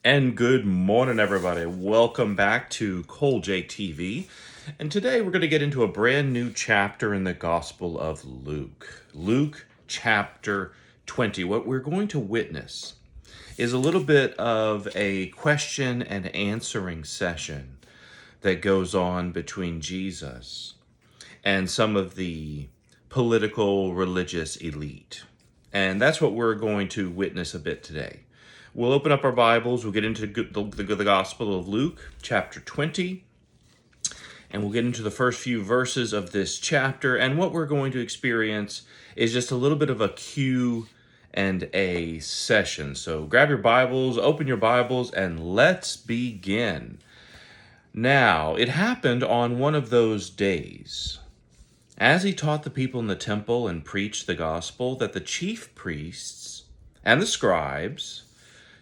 And good morning, everybody. Welcome back to ColeJakeTV. And today we're going to get into a brand new chapter in the Gospel of Luke. Luke chapter 20. What we're going to witness is a little bit of a question and answering session that goes on between Jesus and some of the political religious elite. And that's what we're going to witness a bit today. We'll open up our Bibles, we'll get into the Gospel of Luke, chapter 20, and we'll get into the first few verses of this chapter. And what we're going to experience is just a little bit of a Q&A session. So grab your Bibles, open your Bibles, and let's begin. Now, it happened on one of those days, as he taught the people in the temple and preached the gospel, that the chief priests and the scribes,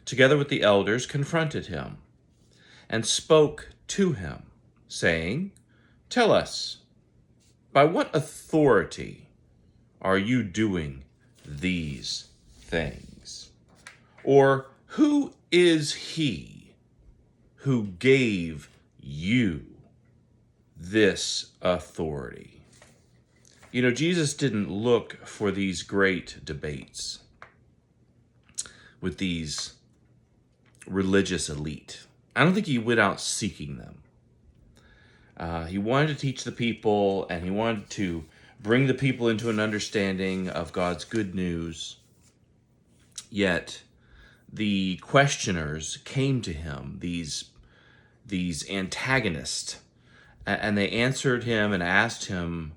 together with the elders, confronted him and spoke to him, saying, "Tell us, by what authority are you doing these things? Or who is he who gave you this authority?" You know, Jesus didn't look for these great debates with these religious elite. I don't think he went out seeking them. He wanted to teach the people, and he wanted to bring the people into an understanding of God's good news. Yet the questioners came to him, these antagonists, and they answered him and asked him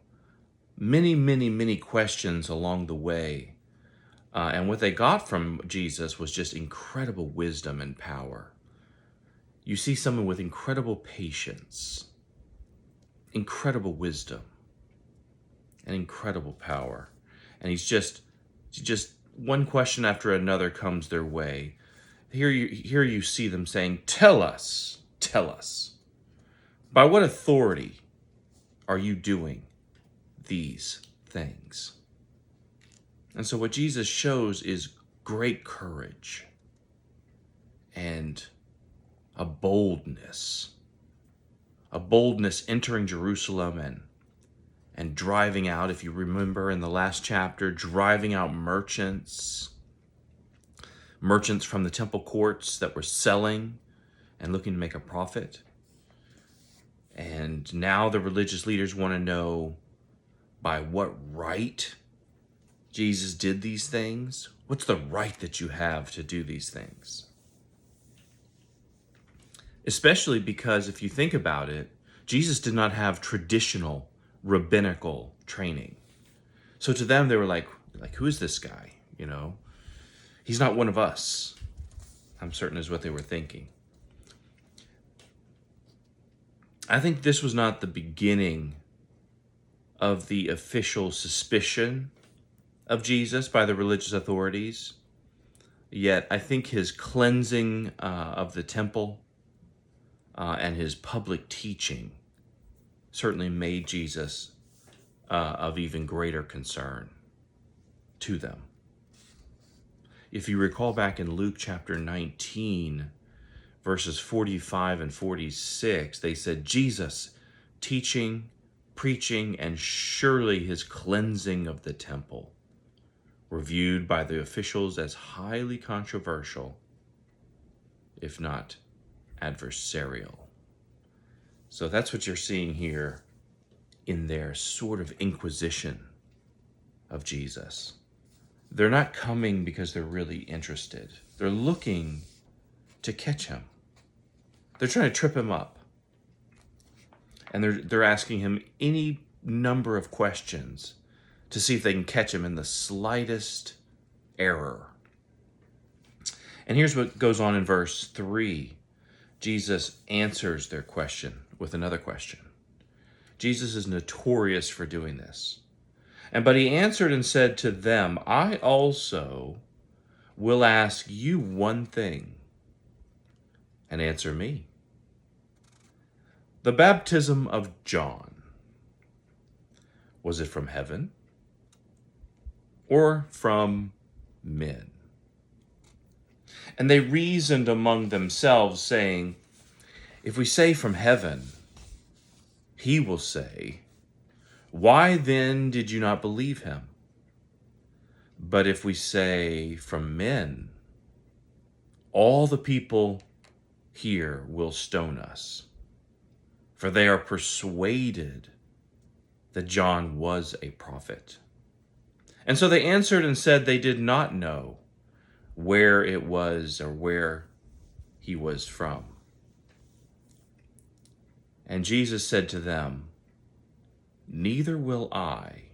many questions along the way. And what they got from Jesus was just incredible wisdom and power. You see someone with incredible patience, incredible wisdom, and incredible power. And he's just one question after another comes their way. Here you see them saying, tell us, by what authority are you doing these things?" And so what Jesus shows is great courage and a boldness entering Jerusalem and driving out, if you remember in the last chapter, driving out merchants from the temple courts that were selling and looking to make a profit. And now the religious leaders want to know by what right Jesus did these things. What's the right that you have to do these things? Especially because if you think about it, Jesus did not have traditional rabbinical training. So to them, they were like, who is this guy? You know, he's not one of us. I'm certain is what they were thinking. I think this was not the beginning of the official suspicion of Jesus by the religious authorities. Yet I think his cleansing of the temple and his public teaching certainly made Jesus of even greater concern to them. If you recall back in Luke chapter 19, verses 45 and 46, they said, Jesus teaching, preaching, and surely his cleansing of the temple were viewed by the officials as highly controversial, if not adversarial. So that's what you're seeing here in their sort of inquisition of Jesus. They're not coming because they're really interested. They're looking to catch him. They're trying to trip him up. And they're asking him any number of questions to see if they can catch him in the slightest error. And here's what goes on in verse 3. Jesus answers their question with another question. Jesus is notorious for doing this. But he answered and said to them, I also will ask you one thing, and answer me. The baptism of John, was it from heaven or from men? And they reasoned among themselves, saying, if we say from heaven, he will say, why then did you not believe him? But if we say from men, all the people here will stone us, for they are persuaded that John was a prophet. And so they answered and said they did not know where it was or where he was from. And Jesus said to them, neither will I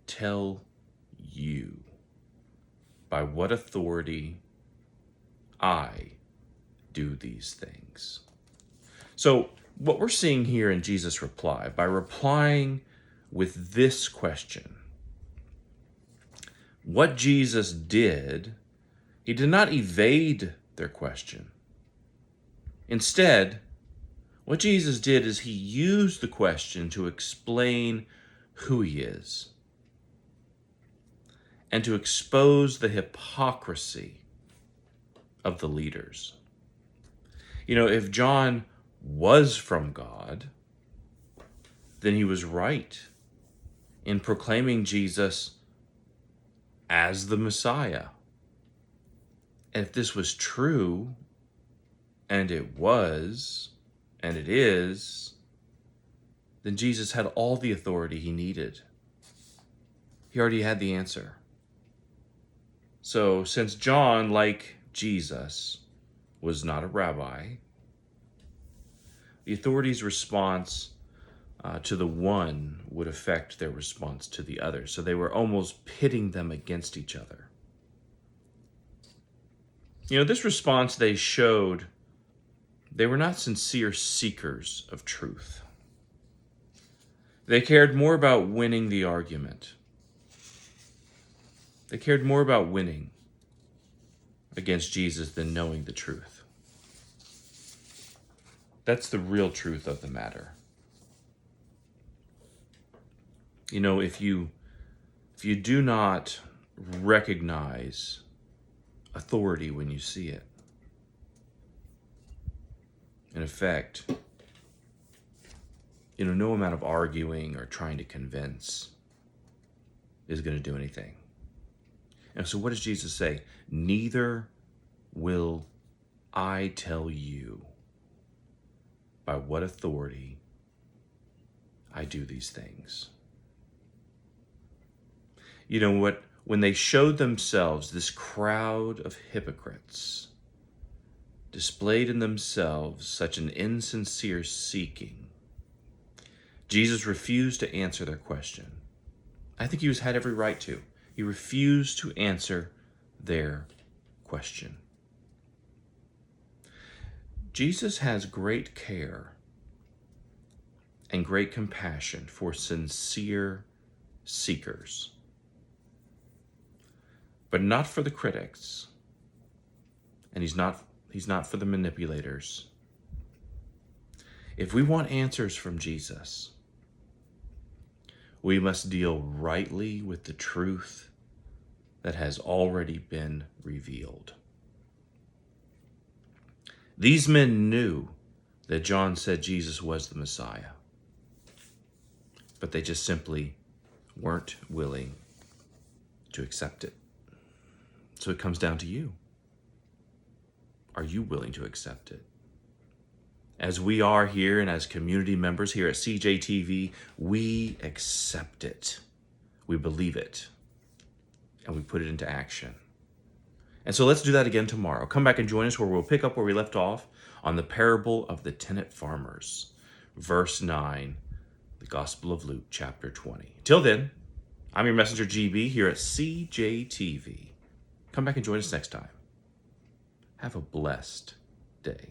tell you by what authority I do these things. So what we're seeing here in Jesus' reply, by replying with this question, what Jesus did, he did not evade their question. Instead, what Jesus did is he used the question to explain who he is and to expose the hypocrisy of the leaders. You know, if John was from God, then he was right in proclaiming Jesus as the Messiah. And if this was true, and it was, and it is, then Jesus had all the authority he needed. He already had the answer. So since John, like Jesus, was not a rabbi, the authorities' response to the one would affect their response to the other. So they were almost pitting them against each other. You know, this response they showed, they were not sincere seekers of truth. They cared more about winning the argument. They cared more about winning against Jesus than knowing the truth. That's the real truth of the matter. You know, if you do not recognize authority when you see it, in effect, you know, no amount of arguing or trying to convince is going to do anything. And so what does Jesus say? Neither will I tell you by what authority I do these things. You know what? When they showed themselves, this crowd of hypocrites displayed in themselves such an insincere seeking, Jesus refused to answer their question. I think he had every right to. He refused to answer their question. Jesus has great care and great compassion for sincere seekers, but not for the critics, and he's not for the manipulators. If we want answers from Jesus, we must deal rightly with the truth that has already been revealed. These men knew that John said Jesus was the Messiah, but they just simply weren't willing to accept it. So it comes down to you. Are you willing to accept it? As we are here and as community members here at CJTV, we accept it. We believe it. And we put it into action. And so let's do that again tomorrow. Come back and join us where we'll pick up where we left off on the parable of the tenant farmers, verse 9, the Gospel of Luke, chapter 20. Till then, I'm your messenger GB here at CJTV. Come back and join us next time. Have a blessed day.